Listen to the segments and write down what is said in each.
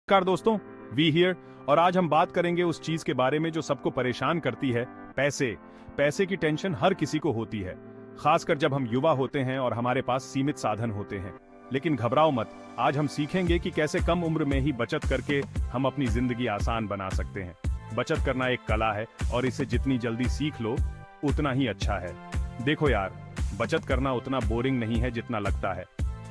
नमस्कार दोस्तों, we hear. और आज हम बात करेंगे उस चीज के बारे में जो सबको परेशान करती है। पैसे की टेंशन हर किसी को होती है, खासकर जब हम युवा होते हैं और हमारे पास सीमित साधन होते हैं। लेकिन घबराओ मत, आज हम सीखेंगे कि कैसे कम उम्र में ही बचत करके हम अपनी जिंदगी आसान बना सकते हैं। बचत करना एक कला है और इसे जितनी जल्दी सीख लो उतना ही अच्छा है। देखो यार, बचत करना उतना बोरिंग नहीं है जितना लगता है।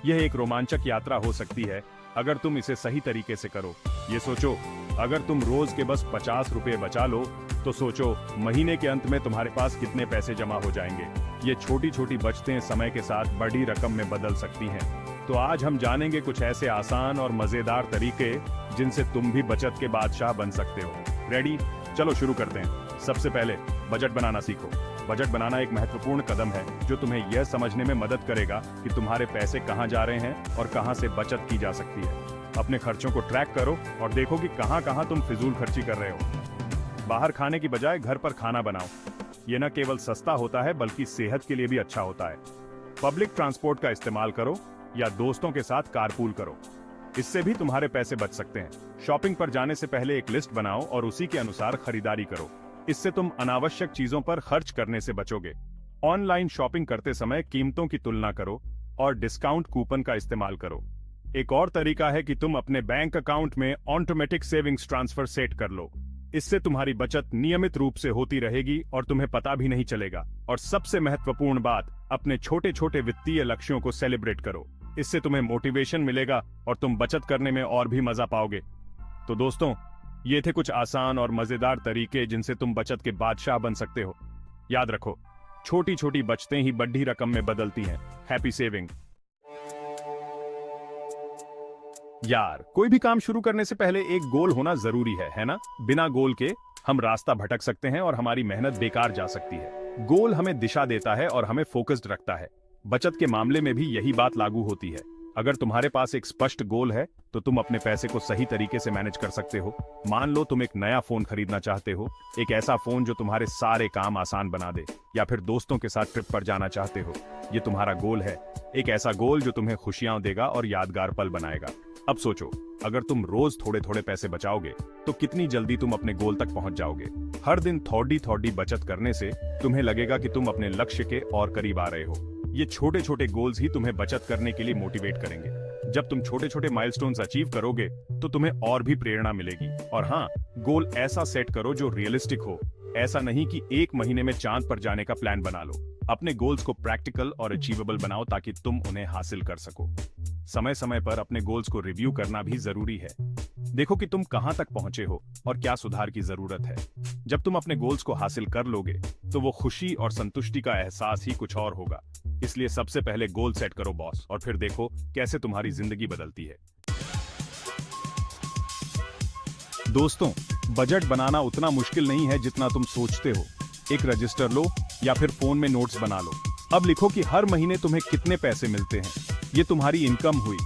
यह एक रोमांचक यात्रा हो सकती है अगर तुम इसे सही तरीके से करो। ये सोचो, अगर तुम रोज के बस 50 रुपए बचा लो तो सोचो महीने के अंत में तुम्हारे पास कितने पैसे जमा हो जाएंगे। ये छोटी छोटी बचतें समय के साथ बड़ी रकम में बदल सकती हैं। तो आज हम जानेंगे कुछ ऐसे आसान और मजेदार तरीके जिनसे तुम भी बचत के बादशाह बन सकते हो। रेडी? चलो शुरू करते हैं। सबसे पहले बजट बनाना सीखो। बजट बनाना एक महत्वपूर्ण कदम है जो तुम्हें यह समझने में मदद करेगा कि तुम्हारे पैसे कहां जा रहे हैं और कहां से बचत की जा सकती है। अपने खर्चों को ट्रैक करो और देखो कि कहां कहां तुम फिजूल खर्ची कर रहे हो। बाहर खाने की बजाय घर पर खाना बनाओ। ये न केवल सस्ता होता है बल्कि सेहत के लिए भी अच्छा होता है। पब्लिक ट्रांसपोर्ट का इस्तेमाल करो या दोस्तों के साथ कारपूल करो, इससे भी तुम्हारे पैसे बच सकते हैं। शॉपिंग पर जाने से पहले एक लिस्ट बनाओ और उसी के अनुसार खरीदारी करो। इससे तुम अनावश्यक चीजों पर खर्च करने से बचोगे। ऑनलाइन शॉपिंग करते समय कीमतों की तुलना करो और डिस्काउंट कूपन का इस्तेमाल करो। एक और तरीका है कि तुम अपने बैंक अकाउंट में ऑटोमेटिक सेविंग्स ट्रांसफर सेट कर लो। इससे तुम्हारी बचत नियमित रूप से होती रहेगी और तुम्हें पता भी नहीं चलेगा। और सबसे महत्वपूर्ण बात, अपने छोटे छोटे वित्तीय लक्ष्यों को सेलिब्रेट करो। इससे तुम्हें मोटिवेशन मिलेगा और तुम बचत करने में और भी मजा पाओगे। तो दोस्तों, ये थे कुछ आसान और मजेदार तरीके जिनसे तुम बचत के बादशाह बन सकते हो। याद रखो, छोटी छोटी बचतें ही बड़ी रकम में बदलती हैं। Happy saving. यार, कोई भी काम शुरू करने से पहले एक गोल होना जरूरी है ना? बिना गोल के हम रास्ता भटक सकते हैं और हमारी मेहनत बेकार जा सकती है। गोल हमें दिशा देता है और हमें फोकस्ड रखता है। बचत के मामले में भी यही बात लागू होती है। अगर तुम्हारे पास एक स्पष्ट गोल है तो तुम अपने पैसे को सही तरीके से मैनेज कर सकते हो। मान लो तुम एक नया फोन खरीदना चाहते हो, एक ऐसा फोन जो तुम्हारे सारे काम आसान बना दे, या फिर दोस्तों के साथ ट्रिप पर जाना चाहते हो। ये तुम्हारा गोल है, एक ऐसा गोल जो तुम्हें खुशियां देगा और यादगार पल बनाएगा। अब सोचो, अगर तुम रोज थोड़े थोड़े पैसे बचाओगे तो कितनी जल्दी तुम अपने गोल तक पहुंच जाओगे। हर दिन थोड़ी थोड़ी बचत करने से तुम्हें लगेगा कि तुम अपने लक्ष्य के और करीब आ रहे हो। ये छोटे छोटे गोल्स ही तुम्हें बचत करने के लिए मोटिवेट करेंगे। जब तुम छोटे छोटे माइलस्टोन्स अचीव करोगे तो तुम्हें और भी प्रेरणा मिलेगी। और हाँ, गोल ऐसा सेट करो जो रियलिस्टिक हो। ऐसा नहीं कि एक महीने में चांद पर जाने का प्लान बना लो। अपने गोल्स को प्रैक्टिकल और अचीवेबल बनाओ ताकि तुम उन्हें हासिल कर सको। समय समय पर अपने गोल्स को रिव्यू करना भी जरूरी है। देखो कि तुम कहां तक पहुंचे हो और क्या सुधार की जरूरत है। जब तुम अपने गोल्स को हासिल कर लोगे तो वो खुशी और संतुष्टि का एहसास ही कुछ और होगा। इसलिए सबसे पहले गोल सेट करो बॉस, और फिर देखो कैसे तुम्हारी जिंदगी बदलती है। दोस्तों, बजट बनाना उतना मुश्किल नहीं है जितना तुम सोचते हो। एक रजिस्टर लो या फिर फोन में नोट्स बना लो। अब लिखो कि हर महीने तुम्हें कितने पैसे मिलते हैं, ये तुम्हारी इनकम हुई।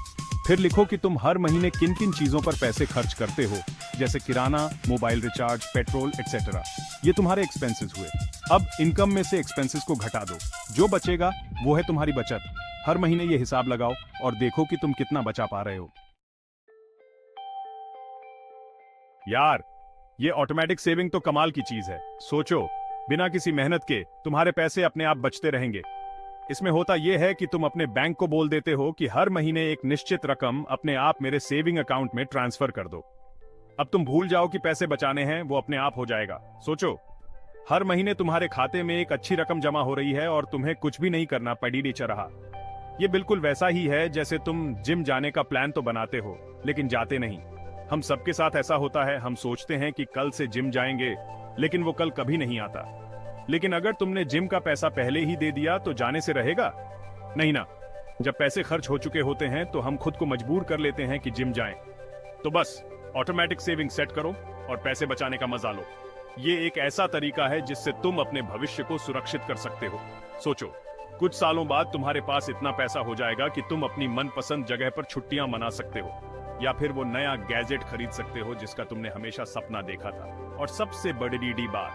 फिर लिखो कि तुम हर महीने किन किन चीजों पर पैसे खर्च करते हो, जैसे किराना, मोबाइल रिचार्ज, पेट्रोल एक्सेट्रा। ये तुम्हारे एक्सपेंसेस हुए। अब इनकम में से एक्सपेंसेस को घटा दो, जो बचेगा वो है तुम्हारी बचत। हर महीने ये हिसाब लगाओ और देखो कि तुम कितना बचा पा रहे हो। यार, ये ऑटोमेटिक सेविंग तो कमाल की चीज है। सोचो, बिना किसी मेहनत के तुम्हारे पैसे अपने आप बचते रहेंगे। इसमें होता यह है कि तुम अपने बैंक को बोल देते हो कि हर महीने एक निश्चित रकम अपने आप मेरे सेविंग अकाउंट में ट्रांसफर कर दो। अब तुम भूल जाओ कि पैसे बचाने हैं, वो अपने आप हो जाएगा। सोचो, हर महीने तुम्हारे खाते में एक अच्छी रकम जमा हो रही है और तुम्हें कुछ भी नहीं करना, पड़ी नीचे रहा। ये बिल्कुल वैसा ही है जैसे तुम जिम जाने का प्लान तो बनाते हो लेकिन जाते नहीं। हम सबके साथ ऐसा होता है। हम सोचते हैं कि कल से जिम जाएंगे, लेकिन वो कल कभी नहीं आता। लेकिन अगर तुमने जिम का पैसा पहले ही दे दिया तो जाने से रहेगा? नहीं ना। जब पैसे खर्च हो चुके होते हैं तो हम खुद को मजबूर कर लेते हैं कि जिम जाएं। तो बस ऑटोमेटिक सेविंग सेट करो और पैसे बचाने का मजा लो। ये एक ऐसा तरीका है जिससे तुम अपने भविष्य को सुरक्षित कर सकते हो। सोचो, कुछ सालों बाद तुम्हारे पास इतना पैसा हो जाएगा कि तुम अपनी मनपसंद जगह पर छुट्टियां मना सकते हो, या फिर वो नया गैजेट खरीद सकते हो जिसका तुमने हमेशा सपना देखा था। और सबसे बड़ी बात,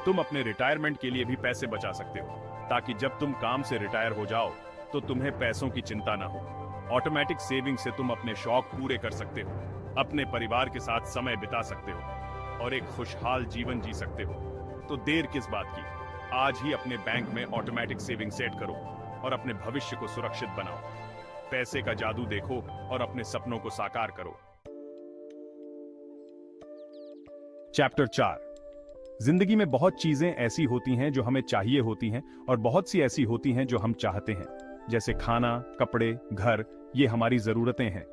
तुम अपने रिटायरमेंट के लिए भी पैसे बचा सकते हो, ताकि जब तुम काम से रिटायर हो जाओ तो तुम्हें पैसों की चिंता ना हो। ऑटोमेटिक सेविंग से तुम अपने शौक पूरे कर सकते हो। अपने परिवार के साथ समय बिता सकते हो और एक खुशहाल जीवन जी सकते हो। तो देर किस बात की, आज ही अपने बैंक में ऑटोमेटिक सेविंग सेट करो और अपने भविष्य को सुरक्षित बनाओ। पैसे का जादू देखो और अपने सपनों को साकार करो। चैप्टर 4। जिंदगी में बहुत चीजें ऐसी होती हैं जो हमें चाहिए होती हैं और बहुत सी ऐसी होती हैं जो हम चाहते हैं, जैसे खाना, कपड़े, घर, ये हमारी जरूरतें हैं।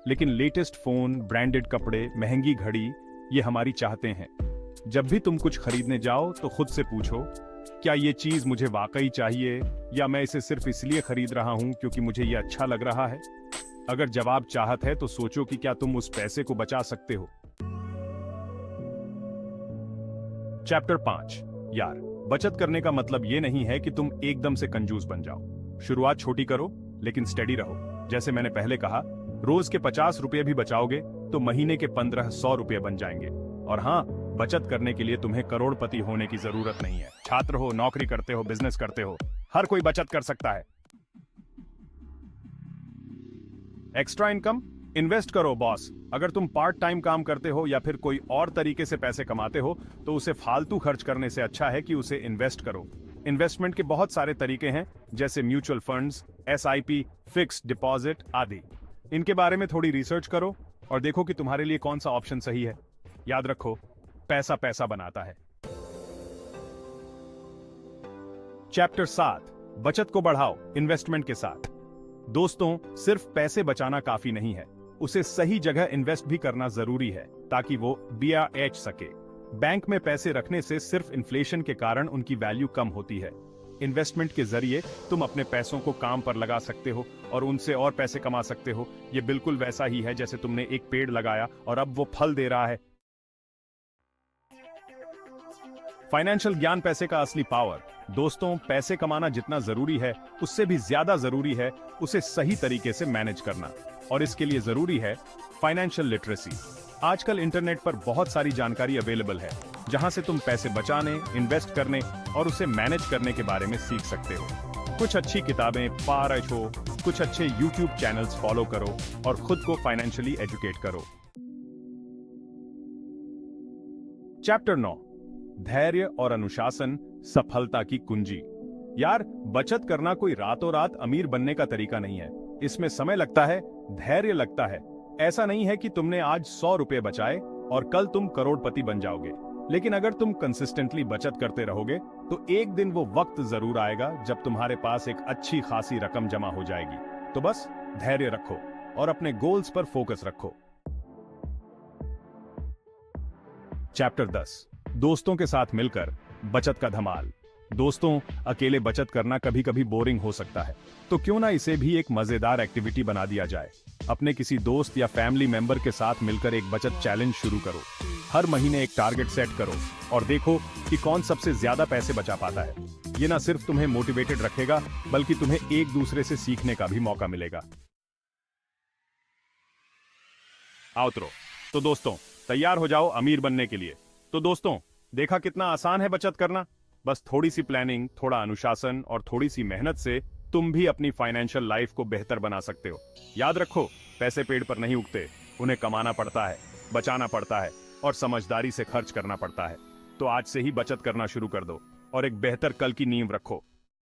लेकिन लेटेस्ट फोन, ब्रांडेड कपड़े, महंगी घड़ी, ये हमारी चाहते हैं। जब भी तुम कुछ खरीदने जाओ तो खुद से पूछो, क्या ये चीज मुझे वाकई चाहिए या मैं इसे सिर्फ इसलिए खरीद रहा हूं क्योंकि मुझे ये अच्छा लग रहा है? अगर जवाब चाहत है तो सोचो कि क्या तुम उस पैसे को बचा सकते हो। चैप्टर 5। यार, बचत करने का मतलब ये नहीं है कि तुम एकदम से कंजूस बन जाओ। शुरुआत छोटी करो लेकिन स्टेडी रहो। जैसे मैंने पहले कहा, रोज के 50 रुपए भी बचाओगे तो महीने के 1500 रुपए बन जाएंगे। और हाँ, बचत करने के लिए तुम्हें करोड़पति होने की जरूरत नहीं है। छात्र हो, नौकरी करते हो, बिजनेस करते हो, हर कोई बचत कर सकता है। एक्स्ट्रा इनकम इन्वेस्ट करो बॉस। अगर तुम पार्ट टाइम काम करते हो या फिर कोई और तरीके से पैसे कमाते हो तो उसे फालतू खर्च करने से अच्छा है कि उसे इन्वेस्ट करो। इन्वेस्टमेंट के बहुत सारे तरीके हैं, जैसे mutual funds, SIP, fixed deposit आदि। इनके बारे में थोड़ी रिसर्च करो और देखो कि तुम्हारे लिए कौन सा ऑप्शन सही है। याद रखो, पैसा पैसा बनाता है। चैप्टर 7। बचत को बढ़ाओ इन्वेस्टमेंट के साथ। दोस्तों, सिर्फ पैसे बचाना काफी नहीं है, उसे सही जगह इन्वेस्ट भी करना जरूरी है ताकि वो BRH सके। बैंक में पैसे रखने से सिर्फ इन्फ्लेशन के कारण उनकी वैल्यू कम होती है। इन्वेस्टमेंट के जरिए तुम अपने पैसों को काम पर लगा सकते हो और उनसे और पैसे कमा सकते हो। ये बिल्कुल वैसा ही है जैसे तुमने एक पेड़ लगाया और अब वो फल दे रहा है। फाइनेंशियल ज्ञान, पैसे का असली पावर। दोस्तों, पैसे कमाना जितना जरूरी है उससे भी ज्यादा जरूरी है उसे सही तरीके से मैनेज करना, और इसके लिए जरूरी है फाइनेंशियल लिटरेसी। आजकल इंटरनेट पर बहुत सारी जानकारी अवेलेबल है जहां से तुम पैसे बचाने, इन्वेस्ट करने और उसे मैनेज करने के बारे में सीख सकते हो। कुछ अच्छी किताबें पढ़ो, कुछ अच्छे YouTube चैनल्स फॉलो करो और खुद को फाइनेंशियली एजुकेट करो। चैप्टर 9। धैर्य और अनुशासन सफलता की कुंजी। यार, बचत करना कोई रातों रात अमीर बनने का तरीका नहीं है। इसमें समय लगता है, धैर्य लगता है। ऐसा नहीं है कि तुमने आज 100 रुपए बचाए और कल तुम करोड़पति बन जाओगे। लेकिन अगर तुम कंसिस्टेंटली बचत करते रहोगे तो एक दिन वो वक्त जरूर आएगा जब तुम्हारे पास एक अच्छी खासी रकम जमा हो जाएगी। तो बस धैर्य रखो और अपने गोल्स पर फोकस रखो। चैप्टर 10। दोस्तों के साथ मिलकर बचत का धमाल। दोस्तों, अकेले बचत करना कभी कभी बोरिंग हो सकता है, तो क्यों ना इसे भी एक मजेदार एक्टिविटी बना दिया जाए। अपने किसी दोस्त या फैमिली मेंबर के साथ मिलकर एक बचत चैलेंज शुरू करो। हर महीने एक टारगेट सेट करो और देखो कि कौन सबसे ज्यादा पैसे बचा पाता है। ये ना सिर्फ तुम्हें मोटिवेटेड रखेगा बल्कि तुम्हें एक दूसरे से सीखने का भी मौका मिलेगा। आउटरो। तो दोस्तों, तैयार हो जाओ अमीर बनने के लिए। तो दोस्तों, देखा कितना आसान है बचत करना। बस थोड़ी सी प्लानिंग, थोड़ा अनुशासन और थोड़ी सी मेहनत से तुम भी अपनी फाइनेंशियल लाइफ को बेहतर बना सकते हो। याद रखो, पैसे पेड़ पर नहीं उगते, उन्हें कमाना पड़ता है, बचाना पड़ता है और समझदारी से खर्च करना पड़ता है। तो आज से ही बचत करना शुरू कर दो और एक बेहतर कल की नींव रखो।